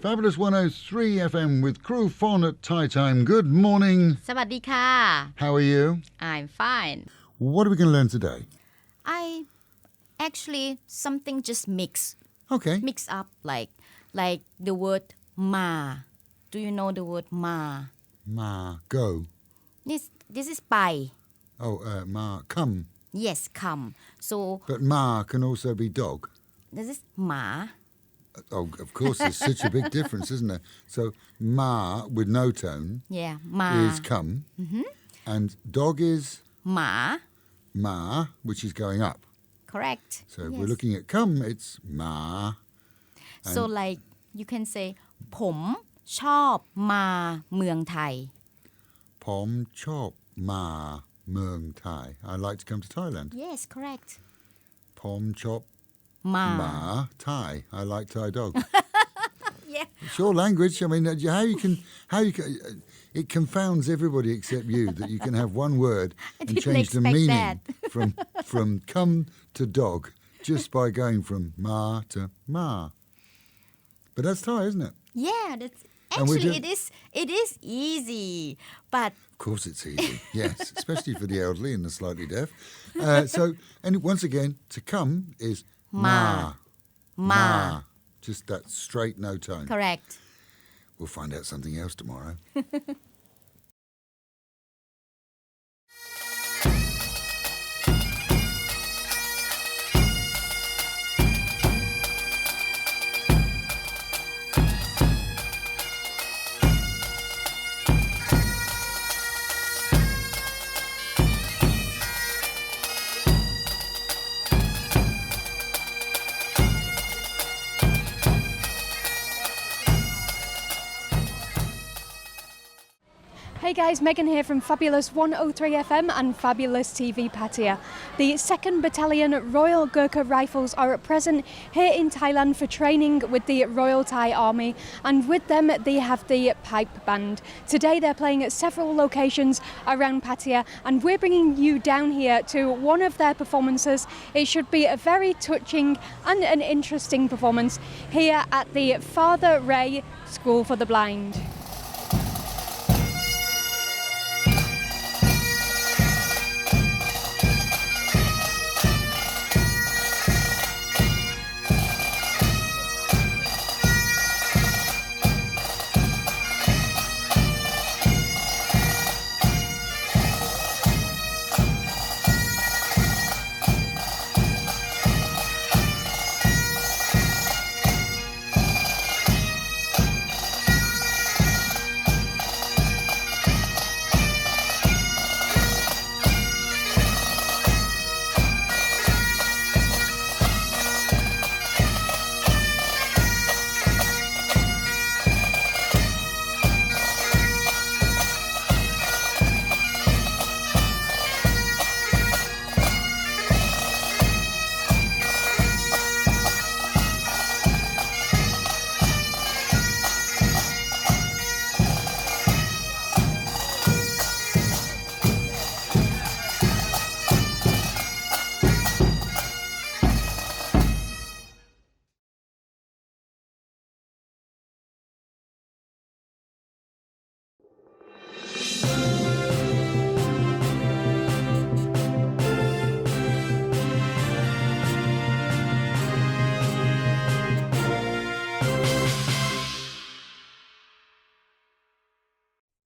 Fabulous 103 FM with Crew Fon at Thai Time. Good morning. สวัสดีค่ะ How are you? I'm fine. What are we going to learn today? I actually something just Okay. mix up like the word ma. Do you know the word ma? Ma, go. This is ไป Oh, ma, come. Yes, come. So But ma can also be dog. this is หมา Oh, of course, there's such a big difference, isn't there? So ma with no tone Yeah, หมา is come. And dog is หมา ma, which is going up. Correct. So if Yes. we're looking at come, it's ma. So like you can say ผมชอบมาเมืองไทย Pom chop ma Muang Thai. I like to come to Thailand. Yes, correct. Pom chop มา ma Thai. I like Thai dog. Yeah. It's your language. I mean, how you can, it confounds everybody except you that you can have one word and didn't change the expect meaning that. from come to dog just by going from ma to ma. But that's Thai, isn't it? Yeah, that's And we actually do- it is easy, but Of course it's easy, yes, especially for the elderly and the slightly deaf. And once again, to come is ma. Ma. Just that straight no tone. correct. We'll find out something else tomorrow. Hey guys, Megan here from Fabulous 103 FM and Fabulous TV Pattaya. The 2nd Battalion Royal Gurkha Rifles are at present here in Thailand for training with the Royal Thai Army, and with them they have the pipe band. Today they're playing at several locations around Pattaya, and we're bringing you down here to one of their performances. It should be a very touching and an interesting performance here at the Father Ray School for the Blind.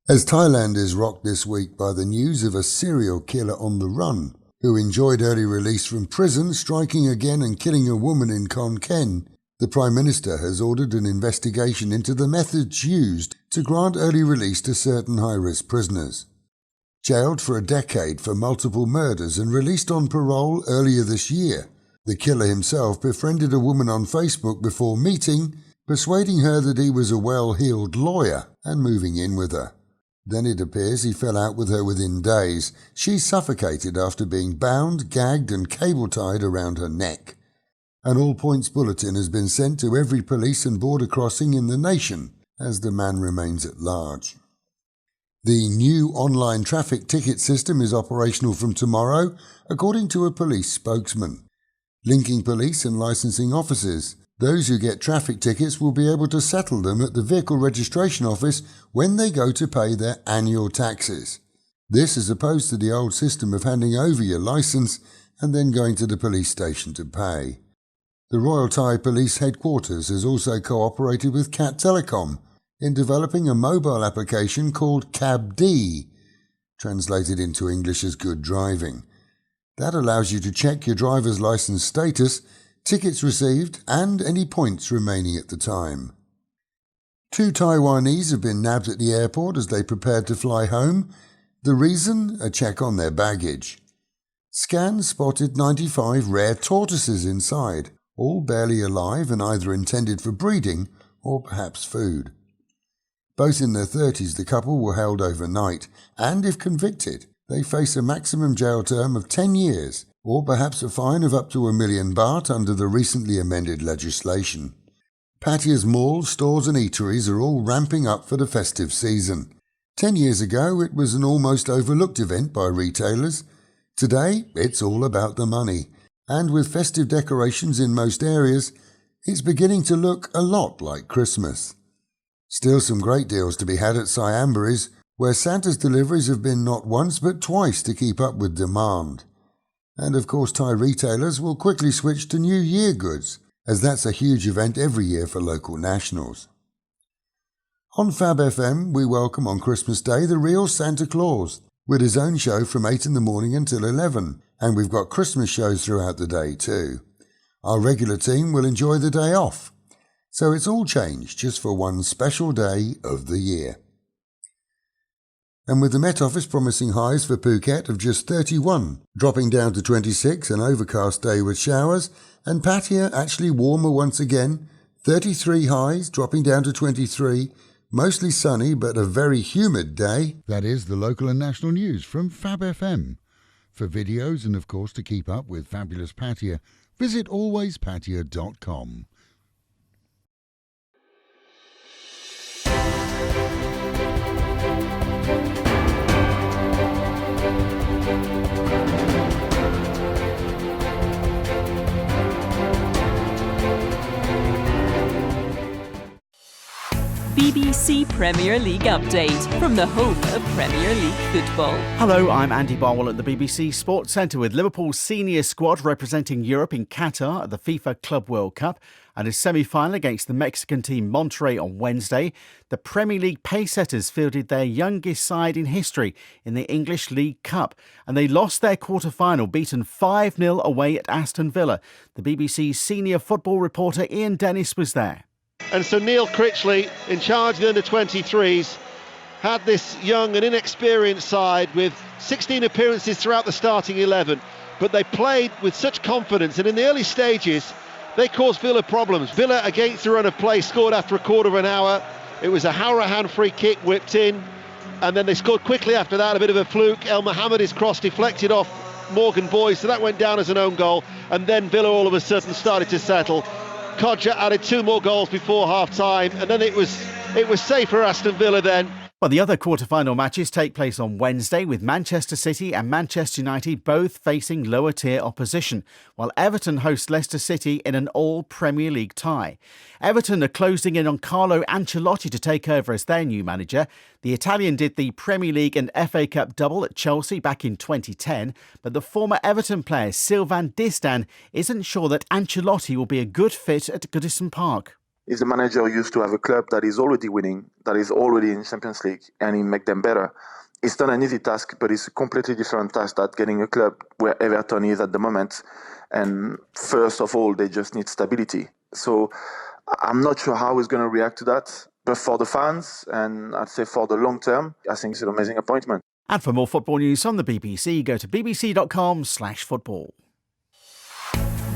As Thailand is rocked this week by the news of a serial killer on the run, who enjoyed early release from prison, striking again and killing a woman in Khon Kaen, the Prime Minister has ordered an investigation into the methods used to grant early release to certain high-risk prisoners. Jailed for a decade for multiple murders and released on parole earlier this year, the killer himself befriended a woman on Facebook before meeting, persuading her that he was a well-heeled lawyer and moving in with her. Then it appears he fell out with her within days. She suffocated after being bound, gagged and cable-tied around her neck. An all-points bulletin has been sent to every police and border crossing in the nation as the man remains at large. The new online traffic ticket system is operational from tomorrow, according to a police spokesman, linking police and licensing officers Those who get traffic tickets will be able to settle them at the vehicle registration office when they go to pay their annual taxes. This as opposed to the old system of handing over your licence and then going to the police station to pay. The Royal Thai Police Headquarters has also cooperated with Cat Telecom in developing a mobile application called CabD, translated into English as Good Driving. That allows you to check your driver's licence status, tickets received, and any points remaining at the time. 2 Taiwanese have been nabbed at the airport as they prepared to fly home. The reason? A check on their baggage. Scans spotted 95 rare tortoises inside, all barely alive and either intended for breeding or perhaps food. Both in their 30s, the couple were held overnight, and if convicted, they face a maximum jail term of 10 years, or perhaps a fine of up to 1 million baht under the recently amended legislation. Pattaya's malls, stores and eateries are all ramping up for the festive season. 10 years ago, it was an almost overlooked event by retailers. Today, it's all about the money. And with festive decorations in most areas, it's beginning to look a lot like Christmas. Still some great deals to be had at Siambury's, where Santa's deliveries have been not once but twice to keep up with demand. And of course Thai retailers will quickly switch to New Year goods, as that's a huge event every year for local nationals. On Fab FM, we welcome on Christmas Day the real Santa Claus, with his own show from 8 in the morning until 11, and we've got Christmas shows throughout the day too. Our regular team will enjoy the day off, so it's all changed just for one special day of the year. And with the Met Office promising highs for Phuket of just 31, dropping down to 26, an overcast day with showers, and Pattaya actually warmer once again, 33 highs dropping down to 23, mostly sunny but a very humid day. That is the local and national news from Fab FM. For videos and of course to keep up with fabulous Pattaya, visit alwayspattaya.com. BBC Premier League update from the home of Premier League football. Hello, I'm Andy Barwell at the BBC Sports Centre with Liverpool's senior squad representing Europe in Qatar at the FIFA Club World Cup and a semi-final against the Mexican team Monterrey on Wednesday. The Premier League pacesetters fielded their youngest side in history in the English League Cup and they lost their quarter-final, beaten 5-0 away at Aston Villa. The BBC's senior football reporter Ian Dennis was there. And so Neil Critchley, in charge of the under-23s, had this young and inexperienced side with 16 appearances throughout the starting 11, but they played with such confidence, and in the early stages they caused Villa problems. Villa, against the run of play, scored after a quarter of an hour. It was a Howrahan free kick whipped in, and then they scored quickly after that, a bit of a fluke. El Mohammedy's cross deflected off Morgan Boyd, so that went down as an own goal, and then Villa all of a sudden started to settle. Kodja added 2 more goals before half-time, and then it was safe for Aston Villa then. Well, the other quarter-final matches take place on Wednesday with Manchester City and Manchester United both facing lower-tier opposition, while Everton host Leicester City in an all-Premier League tie. Everton are closing in on Carlo Ancelotti to take over as their new manager. The Italian did the Premier League and FA Cup double at Chelsea back in 2010, but the former Everton player Sylvain Distin isn't sure that Ancelotti will be a good fit at Goodison Park. Is a manager who used to have a club that is already winning, that is already in Champions League, and he make them better. It's not an easy task, but it's a completely different task than getting a club where Everton is at the moment. And first of all, they just need stability. So I'm not sure how he's going to react to that. But for the fans, and I'd say for the long term, I think it's an amazing appointment. And for more football news on the BBC, go to bbc.com/football.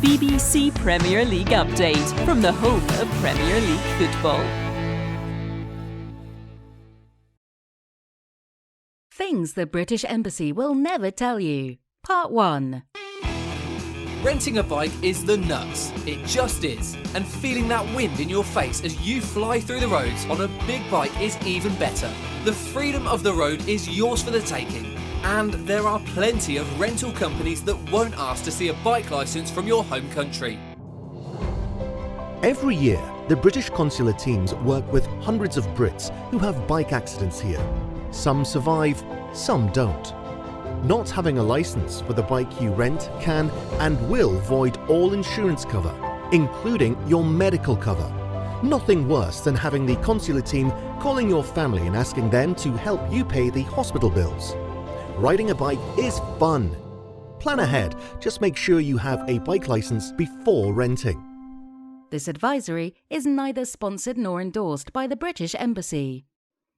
BBC Premier League update from the home of Premier League football. Things the British Embassy will never tell you. Part 1. Renting a bike is the nuts. It just is. And feeling that wind in your face as you fly through the roads on a big bike is even better. The freedom of the road is yours for the taking. And there are plenty of rental companies that won't ask to see a bike licence from your home country. Every year, the British consular teams work with hundreds of Brits who have bike accidents here. Some survive, some don't. Not having a license for the bike you rent can and will void all insurance cover, including your medical cover. Nothing worse than having the consular team calling your family and asking them to help you pay the hospital bills. Riding a bike is fun. Plan ahead, just make sure you have a bike license before renting. This advisory is neither sponsored nor endorsed by the British Embassy.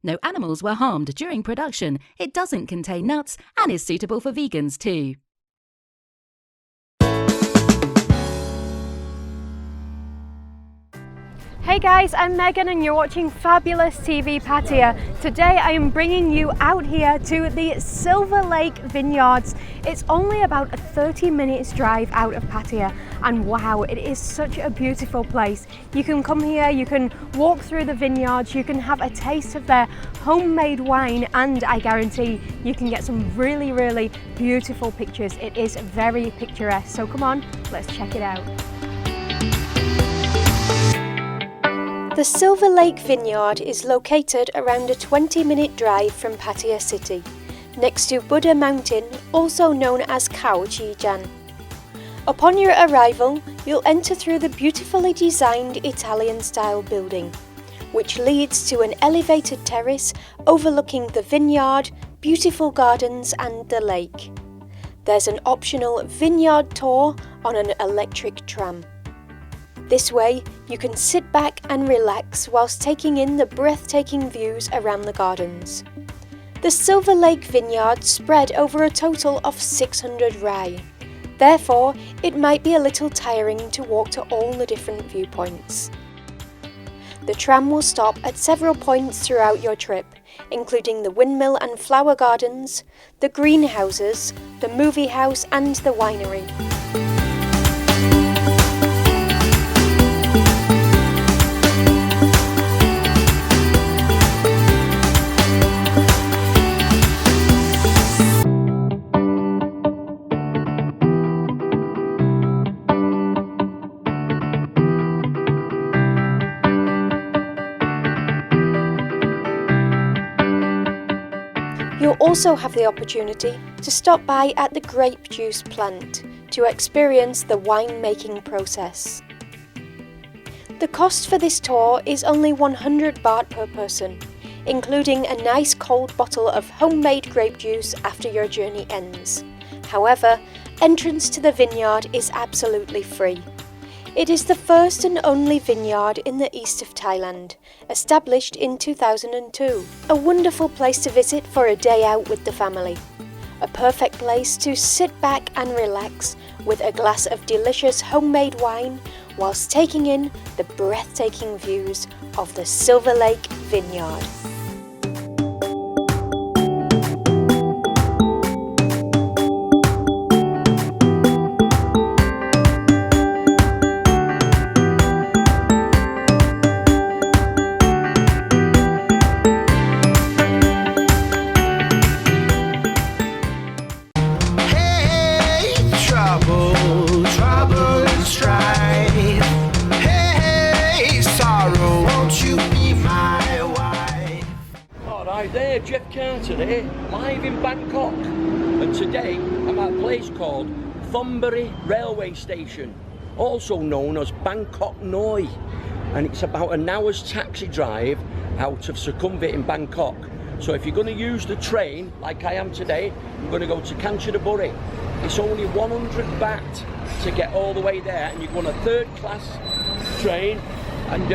No animals were harmed during production, it doesn't contain nuts, and is suitable for vegans too. Hey guys, I'm Megan and you're watching Fabulous TV Pattaya. Today I am bringing you out here to the Silver Lake Vineyards. It's only about a 30 minutes drive out of Pattaya, and wow, it is such a beautiful place. You can come here, you can walk through the vineyards, you can have a taste of their homemade wine, and I guarantee you can get some really, really beautiful pictures. It is very picturesque, so come on, let's check it out. The Silver Lake Vineyard is located around a 20-minute drive from Pattaya city, next to Buddha Mountain, also known as Khao Chi Jan. Upon your arrival, you'll enter through the beautifully designed Italian-style building, which leads to an elevated terrace overlooking the vineyard, beautiful gardens and the lake. There's an optional vineyard tour on an electric tram. This way, you can sit back and relax whilst taking in the breathtaking views around the gardens. The Silver Lake Vineyard spread over a total of 600 rai. Therefore, it might be a little tiring to walk to all the different viewpoints. The tram will stop at several points throughout your trip, including the windmill and flower gardens, the greenhouses, the movie house and the winery. You'll also have the opportunity to stop by at the grape juice plant to experience the wine-making process. The cost for this tour is only 100 baht per person, including a nice cold bottle of homemade grape juice after your journey ends. However, entrance to the vineyard is absolutely free. It is the first and only vineyard in the east of Thailand, established in 2002. A wonderful place to visit for a day out with the family. A perfect place to sit back and relax with a glass of delicious homemade wine whilst taking in the breathtaking views of the Silver Lake Vineyard. Jeff Carter here, live in Bangkok, and today I'm at a place called Thonburi Railway Station, also known as Bangkok Noi, and it's about an hour's taxi drive out of Sukhumvit in Bangkok. So if you're going to use the train, like I am today, I'm going to go to Kanchanaburi. It's only 100 baht to get all the way there, and you go on a third-class train, and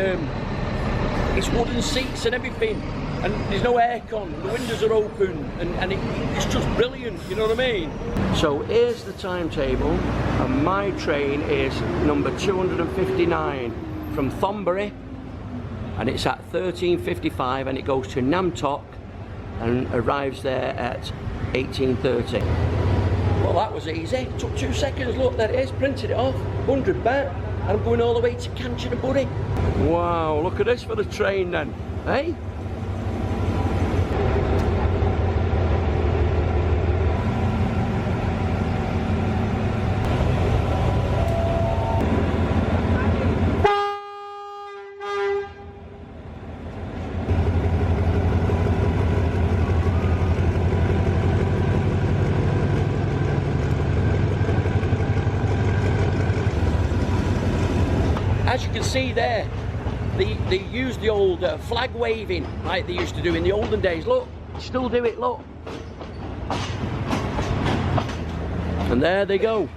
it's wooden seats and everything. And there's no aircon, the windows are open, and it's just brilliant, you know what I mean? So here's the timetable, and my train is number 259 from Thonburi, and it's at 13:55, and it goes to Nam Tok and arrives there at 18:30. Well, that was easy, it took 2 seconds, look, there it is, printed it off, 100 baht, and I'm going all the way to Kanchanaburi. Wow, look at this for the train then, eh? as you can see there, they use the old flag waving like they used to do in the olden days. Look, still do it, look. And there they go.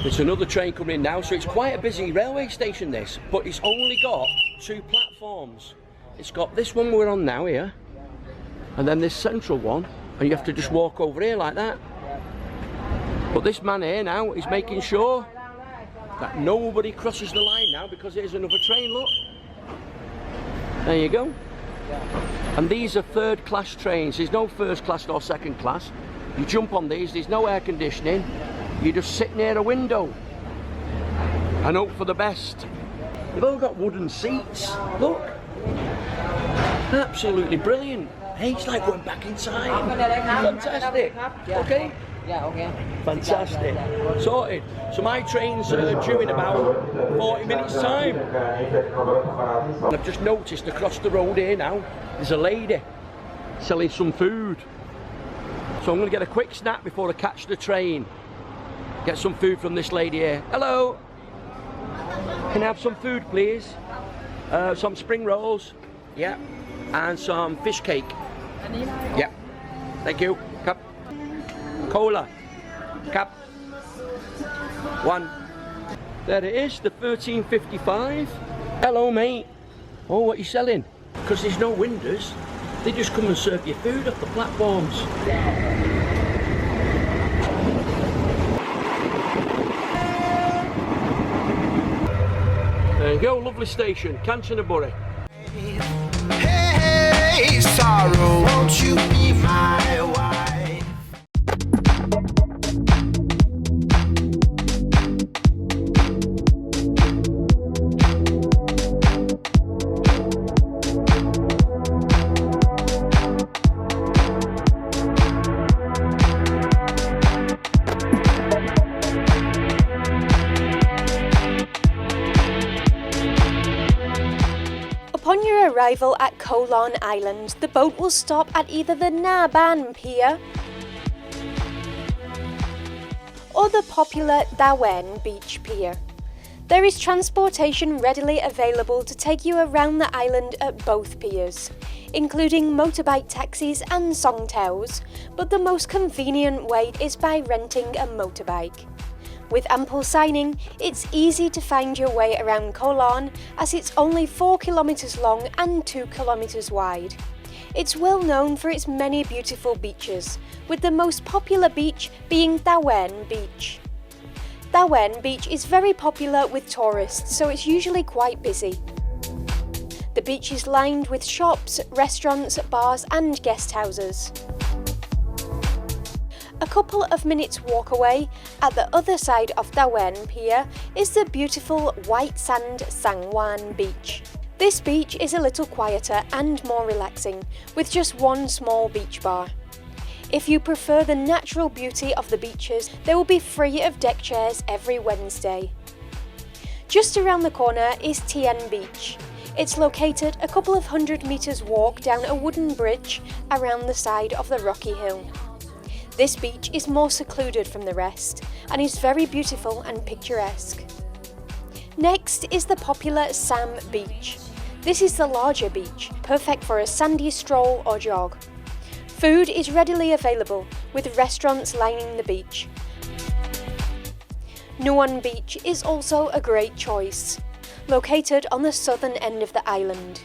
There's another train coming in now, so it's quite a busy railway station this, but it's only got 2 platforms. It's got this one we're on now here, and then this central one, and you have to just walk over here like that. But this man here now is making sure that nobody crosses the line now, because there's another train, look. There you go. And these are 3rd class trains. There's no 1st class nor 2nd class. You jump on these, there's no air conditioning. You just sit near a window and hope for the best. They've all got wooden seats, look. Absolutely brilliant. Hey, it's like going back in time. Fantastic. Okay? Yeah, okay. Fantastic. Sorted. So my train's due in about 40 minutes time. And I've just noticed across the road here now, there's a lady selling some food. So I'm going to get a quick snack before I catch the train. Get some food from this lady here. Hello. Can I have some food, please? Some spring rolls. Yeah. And some fish cake. Yeah. Thank you. Cup. Cola. Cup. 1. There it is, the 13.55. Hello, mate. Oh, what are you selling? Because there's no windows, they just come and serve you food off the platforms. There you go, lovely station, Kanchanaburi. Hey, sorrow, won't you be my wife? Upon your arrival at Koh Larn Island, the boat will stop at either the Na Ban Pier or the popular Da Wen Beach Pier. There is transportation readily available to take you around the island at both piers, including motorbike taxis and songtaos, but the most convenient way is by renting a motorbike. With ample signing, it's easy to find your way around Koh Larn, as it's only 4 kilometres long and 2 kilometres wide. It's well known for its many beautiful beaches, with the most popular beach being Da Wen Beach. Da Wen Beach is very popular with tourists, so it's usually quite busy. The beach is lined with shops, restaurants, bars and guest houses. A couple of minutes walk away, at the other side of Da Wen Pier, is the beautiful white sand Sang Wan Beach. This beach is a little quieter and more relaxing, with just one small beach bar. If you prefer the natural beauty of the beaches, they will be free of deck chairs every Wednesday. Just around the corner is Tien Beach. It's located a couple of 100 metres walk down a wooden bridge around the side of the rocky hill. This beach is more secluded from the rest and is very beautiful and picturesque. Next is the popular Sam Beach. This is the larger beach, perfect for a sandy stroll or jog. Food is readily available, with restaurants lining the beach. Nuon Beach is also a great choice, located on the southern end of the island.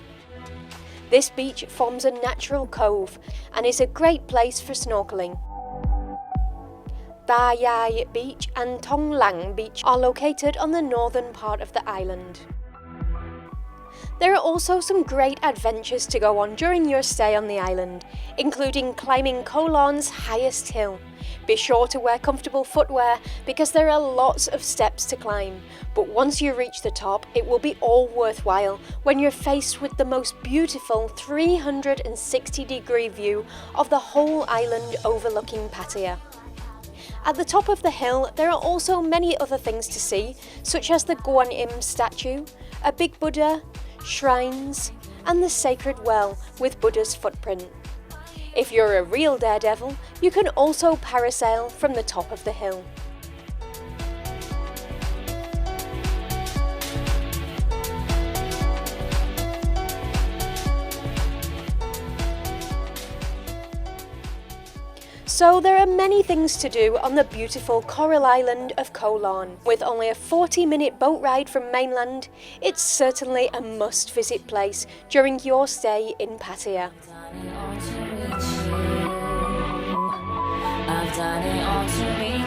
This beach forms a natural cove and is a great place for snorkeling. Da Yai Beach and Tong Lang Beach are located on the northern part of the island. There are also some great adventures to go on during your stay on the island, including climbing Koh Larn's highest hill. Be sure to wear comfortable footwear because there are lots of steps to climb, but once you reach the top, it will be all worthwhile when you're faced with the most beautiful 360-degree view of the whole island overlooking Pattaya. At the top of the hill, there are also many other things to see, such as the Guan Im statue, a big Buddha, shrines, and the sacred well with Buddha's footprint. If you're a real daredevil, you can also parasail from the top of the hill. So there are many things to do on the beautiful coral island of Koh Larn. With only a 40-minute boat ride from mainland, it's certainly a must-visit place during your stay in Pattaya. I've done it all to reach